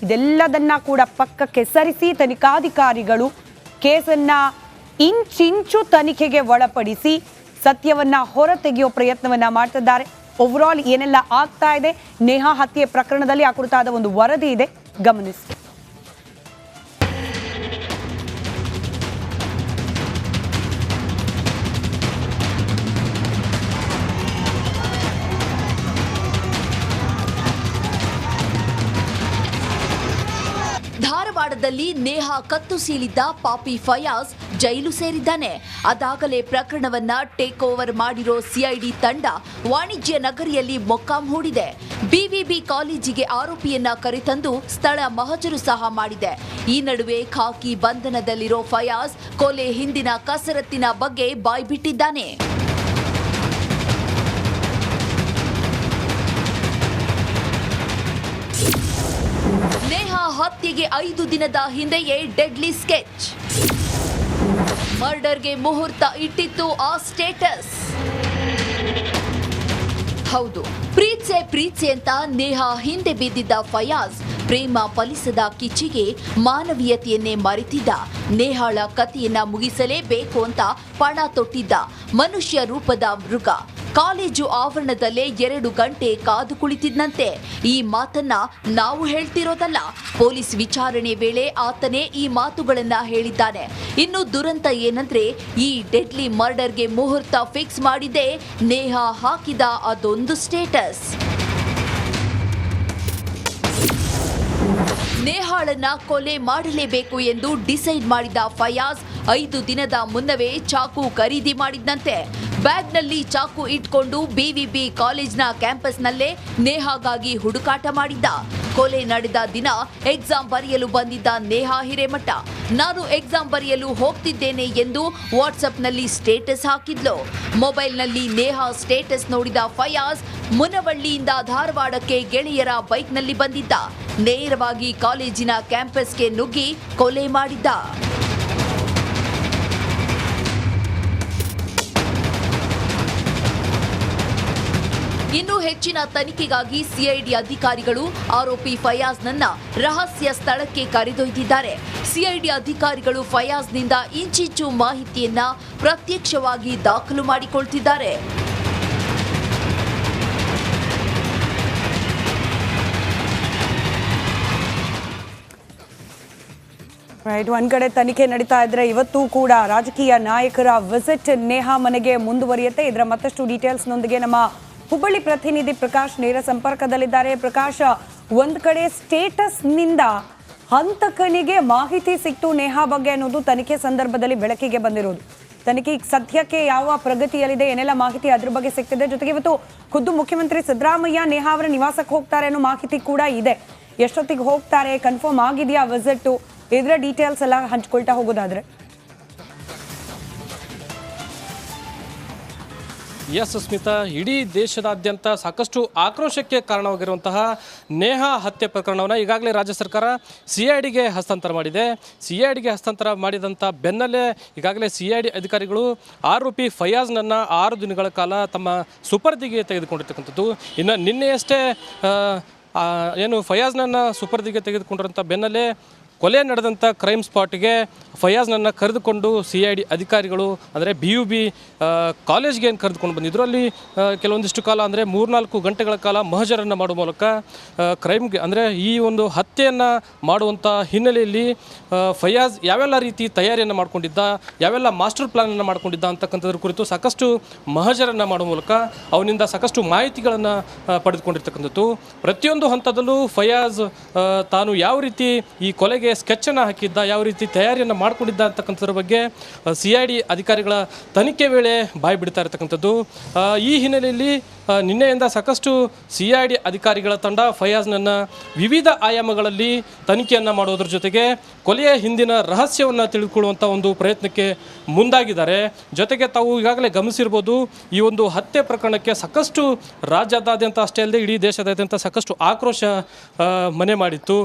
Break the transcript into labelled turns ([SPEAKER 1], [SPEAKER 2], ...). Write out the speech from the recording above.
[SPEAKER 1] ಇದೆಲ್ಲದನ್ನ ಕೂಡ ಪಕ್ಕಕ್ಕೆ ಸರಿಸಿ ತನಿಖಾಧಿಕಾರಿಗಳು ಕೇಸನ್ನ ಇಂಚಿಂಚು ತನಿಖೆಗೆ ಒಳಪಡಿಸಿ ಸತ್ಯವನ್ನ ಹೊರತೆಗೆಯುವ ಪ್ರಯತ್ನವನ್ನ ಮಾಡ್ತಿದ್ದಾರೆ. ಓವರಾಲ್ ಏನೆಲ್ಲ ಆಗ್ತಾ ಇದೆ, ನೇಹಾ ಹತ್ಯೆ ಪ್ರಕರಣದಲ್ಲಿ ಆ ಕುರಿತಾದ ಒಂದು ವರದಿ ಇದೆ, ಗಮನಿಸಿ.
[SPEAKER 2] ಧಾರವಾಡದಲ್ಲಿ ನೇಹಾ ಕತ್ತು ಸೀಳಿದ್ದ ಪಾಪಿ ಫಯಾಜ್ ಜೈಲು ಸೇರಿದ್ದಾನೆ. ಅದಾಗಲೇ ಪ್ರಕರಣವನ್ನ ಟೇಕ್ ಓವರ್ ಮಾಡಿರೋ ಸಿಐಡಿ ತಂಡ ವಾಣಿಜ್ಯ ನಗರಿಯಲ್ಲಿ ಮೊಕ್ಕಾಂ ಹೂಡಿದೆ. ಬಿವಿಬಿ ಕಾಲೇಜಿಗೆ ಆರೋಪಿಯನ್ನ ಕರೆತಂದು ಸ್ಥಳ ಮಹಜರು ಸಹ ಮಾಡಿದೆ. ಈ ನಡುವೆ ಖಾಕಿ ಬಂಧನದಲ್ಲಿರೋ ಫಯಾಜ್ ಕೊಲೆ ಹಿಂದಿನ ಕಸರತ್ತಿನ ಬಗ್ಗೆ ಬಾಯ್ಬಿಟ್ಟಿದ್ದಾನೆ. ನೇಹಾ ಹತ್ಯೆಗೆ 5 ದಿನದ ಹಿಂದೆಯೇ ಡೆಡ್ಲಿ ಸ್ಕೆಚ್. ಮರ್ಡರ್ಗೆ ಮುಹೂರ್ತ ಇಟ್ಟಿತ್ತು ಆ ಸ್ಟೇಟಸ್. ಹೌದು, ಪ್ರೀತ್ಸೆ ಅಂತ ನೇಹಾ ಹಿಂದೆ ಬಿದ್ದಿದ್ದ ಫಯಾಜ್ ಪ್ರೇಮ ಫಲಿಸದ ಕಿಚ್ಚಿಗೆ ಮಾನವೀಯತೆಯನ್ನೇ ಮರೆತಿದ್ದ. ನೇಹಾಳ ಕಥೆಯನ್ನ ಮುಗಿಸಲೇಬೇಕು ಅಂತ ಪಣ ತೊಟ್ಟಿದ್ದ ಮನುಷ್ಯ ರೂಪದ ಮೃಗ ಕಾಲೇಜು ಆವರಣದಲ್ಲೇ 2 ಗಂಟೆ ಕಾದು ಕುಳಿತಿದ್ದಂತೆ. ಈ ಮಾತನ್ನ ನಾವು ಹೇಳ್ತಿರೋದಲ್ಲ, ಪೊಲೀಸ್ ವಿಚಾರಣೆ ವೇಳೆ ಆತನೇ ಈ ಮಾತುಗಳನ್ನ ಹೇಳಿದ್ದಾನೆ. ಇನ್ನು ದುರಂತ ಏನಂದ್ರೆ, ಈ ಡೆಡ್ಲಿ ಮರ್ಡರ್ಗೆ ಮುಹೂರ್ತ ಫಿಕ್ಸ್ ಮಾಡಿದ್ದೆ ನೇಹಾ ಹಾಕಿದ ಅದೊಂದು ಸ್ಟೇಟಸ್. ನೇಹಾಳನ್ನ ಕೊಲೆ ಮಾಡಲೇಬೇಕು ಎಂದು ಡಿಸೈಡ್ ಮಾಡಿದ ಫಯಾಜ್ 5 ದಿನದ ಮುನ್ನವೇ ಚಾಕು ಖರೀದಿ ಮಾಡಿದ್ದಂತೆ. ಬ್ಯಾಗ್ನಲ್ಲಿ ಚಾಕು ಇಟ್ಕೊಂಡು ಬಿವಿಬಿ ಕಾಲೇಜ್ನ ಕ್ಯಾಂಪಸ್ನಲ್ಲೇ ನೇಹಾಗಾಗಿ ಹುಡುಕಾಟ ಮಾಡಿದ್ದ. ಕೊಲೆ ನಡೆದ ದಿನ ಎಕ್ಸಾಮ್ ಬರೆಯಲು ಬಂದಿದ್ದ ನೇಹಾ ಹಿರೇಮಠ ನಾನು ಎಕ್ಸಾಮ್ ಬರೆಯಲು ಹೋಗ್ತಿದ್ದೇನೆ ಎಂದು ವಾಟ್ಸ್ಆಪ್ನಲ್ಲಿ ಸ್ಟೇಟಸ್ ಹಾಕಿದ್ಲು. ಮೊಬೈಲ್ನಲ್ಲಿ ನೇಹಾ ಸ್ಟೇಟಸ್ ನೋಡಿದ ಫಯಾಜ್ ಮುನವಳ್ಳಿಯಿಂದ ಧಾರವಾಡಕ್ಕೆ ಗೆಳೆಯರ ಬೈಕ್ನಲ್ಲಿ ಬಂದಿದ್ದ. ನೇರವಾಗಿ ಕಾಲೇಜಿನ ಕ್ಯಾಂಪಸ್ಗೆ ನುಗ್ಗಿ ಕೊಲೆ ಮಾಡಿದ್ದ. ಇನ್ನು ಹೆಚ್ಚಿನ ತನಿಖೆಗಾಗಿ ಸಿಐಡಿ ಅಧಿಕಾರಿಗಳು ಆರೋಪಿ ಫಯಾಜ್ನನ್ನ ರಹಸ್ಯ ಸ್ಥಳಕ್ಕೆ ಕರೆದೊಯ್ದಿದ್ದಾರೆ. ಸಿಐಡಿ ಅಧಿಕಾರಿಗಳು ಫಯಾಜ್ನಿಂದ ಇಂಚಿಂಚು ಮಾಹಿತಿಯನ್ನ ಪ್ರತ್ಯಕ್ಷವಾಗಿ ದಾಖಲು ಮಾಡಿಕೊಳ್ತಿದ್ದಾರೆ.
[SPEAKER 1] ಒಂದ್ ಕಡೆ ತನಿಖೆ ನಡೀತಾ ಇದ್ರೆ ಇವತ್ತು ಕೂಡ ರಾಜಕೀಯ ನಾಯಕರ ವಿಸಿಟ್ ನೇಹಾ ಮನೆಗೆ ಮುಂದುವರಿಯುತ್ತೆ. ಇದರ ಮತ್ತಷ್ಟು ಡೀಟೇಲ್ಸ್ ನೊಂದಿಗೆ ನಮ್ಮ ಹುಬ್ಬಳ್ಳಿ ಪ್ರತಿನಿಧಿ ಪ್ರಕಾಶ್ ನೇರ ಸಂಪರ್ಕದಲ್ಲಿದ್ದಾರೆ. ಪ್ರಕಾಶ್, ಒಂದ್ ಕಡೆ ಸ್ಟೇಟಸ್ ನಿಂದ ಹಂತಕನಿಗೆ ಮಾಹಿತಿ ಸಿಕ್ತು ನೇಹಾ ಬಗ್ಗೆ ಅನ್ನೋದು ತನಿಖೆ ಸಂದರ್ಭದಲ್ಲಿ ಬೆಳಕಿಗೆ ಬಂದಿರೋದು. ತನಿಖೆ ಸದ್ಯಕ್ಕೆ ಯಾವ ಪ್ರಗತಿಯಲ್ಲಿದೆ, ಏನೆಲ್ಲ ಮಾಹಿತಿ ಅದ್ರ ಬಗ್ಗೆ ಸಿಗ್ತಿದೆ, ಜೊತೆಗೆ ಇವತ್ತು ಖುದ್ದು ಮುಖ್ಯಮಂತ್ರಿ ಸಿದ್ದರಾಮಯ್ಯ ನೇಹಾ ಅವರ ನಿವಾಸಕ್ಕೆ ಹೋಗ್ತಾರೆ ಅನ್ನೋ ಮಾಹಿತಿ ಕೂಡ ಇದೆ. ಎಷ್ಟೊತ್ತಿಗೆ ಹೋಗ್ತಾರೆ, ಕನ್ಫರ್ಮ್ ಆಗಿದೆಯಾ ವಿಸಿಟ್, ಇದರ ಡೀಟೇಲ್ಸ್ ಎಲ್ಲ ಹಂಚ್ಕೊಳ್ತಾ ಹೋಗೋದಾದ್ರೆ?
[SPEAKER 3] ಎಸ್ ಸ್ಮಿತಾ, ಇಡೀ ದೇಶದಾದ್ಯಂತ ಸಾಕಷ್ಟು ಆಕ್ರೋಶಕ್ಕೆ ಕಾರಣವಾಗಿರುವಂತಹ ನೇಹಾ ಹತ್ಯೆ ಪ್ರಕರಣವನ್ನು ಈಗಾಗಲೇ ರಾಜ್ಯ ಸರ್ಕಾರ ಸಿಐಡಿಗೆ ಹಸ್ತಾಂತರ ಮಾಡಿದೆ. ಸಿಐಡಿಗೆ ಹಸ್ತಾಂತರ ಮಾಡಿದಂಥ ಬೆನ್ನಲ್ಲೇ ಈಗಾಗಲೇ ಸಿಐಡಿ ಅಧಿಕಾರಿಗಳು ಆರೋಪಿ ಫಯಾಜ್ನನ್ನು 6 ದಿನಗಳ ಕಾಲ ತಮ್ಮ ಸುಪರ್ದಿಗೆ ತೆಗೆದುಕೊಂಡಿರ್ತಕ್ಕಂಥದ್ದು. ಇನ್ನು ನಿನ್ನೆಯಷ್ಟೇ ಏನು ಫಯಾಜ್ನನ್ನು ಸುಪರ್ದಿಗೆ ತೆಗೆದುಕೊಂಡಿರೋಂಥ ಬೆನ್ನಲ್ಲೇ ಕೊಲೆ ನಡೆದಂಥ ಕ್ರೈಮ್ ಸ್ಪಾಟ್ಗೆ ಫಯಾಜ್ನನ್ನು ಕರೆದುಕೊಂಡು ಸಿಐಡಿ ಅಧಿಕಾರಿಗಳು ಅಂದರೆ BUB ಕಾಲೇಜ್ಗೆ ಏನು ಕರೆದುಕೊಂಡು ಬಂದಿದ್ರು. ಅಲ್ಲಿ ಕೆಲವೊಂದಿಷ್ಟು ಕಾಲ ಅಂದರೆ 3-4 ಗಂಟೆಗಳ ಕಾಲ ಮಹಜರನ್ನು ಮಾಡುವ ಮೂಲಕ ಕ್ರೈಮ್ಗೆ ಅಂದರೆ ಈ ಒಂದು ಹತ್ಯೆಯನ್ನು ಮಾಡುವಂಥ ಹಿನ್ನೆಲೆಯಲ್ಲಿ ಫಯಾಜ್ ಯಾವೆಲ್ಲ ರೀತಿ ತಯಾರಿಯನ್ನು ಮಾಡ್ಕೊಂಡಿದ್ದ, ಯಾವೆಲ್ಲ ಮಾಸ್ಟರ್ ಪ್ಲಾನನ್ನು ಮಾಡ್ಕೊಂಡಿದ್ದ ಅಂತಕ್ಕಂಥದ್ರ ಕುರಿತು ಸಾಕಷ್ಟು ಮಹಜರನ್ನು ಮಾಡುವ ಮೂಲಕ ಅವನಿಂದ ಸಾಕಷ್ಟು ಮಾಹಿತಿಗಳನ್ನು ಪಡೆದುಕೊಂಡಿರ್ತಕ್ಕಂಥದ್ದು. ಪ್ರತಿಯೊಂದು ಹಂತದಲ್ಲೂ ಫಯಾಜ್ ತಾನು ಯಾವ ರೀತಿ ಈ ಕೊಲೆಗೆ ಸ್ಕೆಚನ್ನು ಹಾಕಿದ್ದ, ಯಾವ ರೀತಿ ತಯಾರಿಯನ್ನು ಮಾಡಿಕೊಂಡಿದ್ದ ಅಂತಕ್ಕಂಥದ್ರ ಬಗ್ಗೆ ಸಿಐಡಿ ಅಧಿಕಾರಿಗಳ ತನಿಖೆ ವೇಳೆ ಬಾಯಿ ಬಿಡ್ತಾ ಇರತಕ್ಕಂಥದ್ದು. ಈ ಹಿನ್ನೆಲೆಯಲ್ಲಿ ನಿನ್ನೆಯಿಂದ ಸಾಕಷ್ಟು ಸಿಐಡಿ ಅಧಿಕಾರಿಗಳ ತಂಡ ಫಯಾಜ್ನನ್ನು ವಿವಿಧ ಆಯಾಮಗಳಲ್ಲಿ ತನಿಖೆಯನ್ನು ಮಾಡೋದ್ರ ಜೊತೆಗೆ ಕೊಲೆಯ ಹಿಂದಿನ ರಹಸ್ಯವನ್ನು ತಿಳಿದುಕೊಳ್ಳುವಂಥ ಒಂದು ಪ್ರಯತ್ನಕ್ಕೆ ಮುಂದಾಗಿದ್ದಾರೆ. ಜೊತೆಗೆ ತಾವು ಈಗಾಗಲೇ ಗಮನಿಸಿರ್ಬೋದು, ಈ ಒಂದು ಹತ್ಯೆ ಪ್ರಕರಣಕ್ಕೆ ಸಾಕಷ್ಟು ರಾಜ್ಯಾದ್ಯಂತ ಅಷ್ಟೇ ಅಲ್ಲದೆ ಇಡೀ ದೇಶದಾದ್ಯಂತ ಸಾಕಷ್ಟು ಆಕ್ರೋಶ ಮನೆ ಮಾಡಿತ್ತು.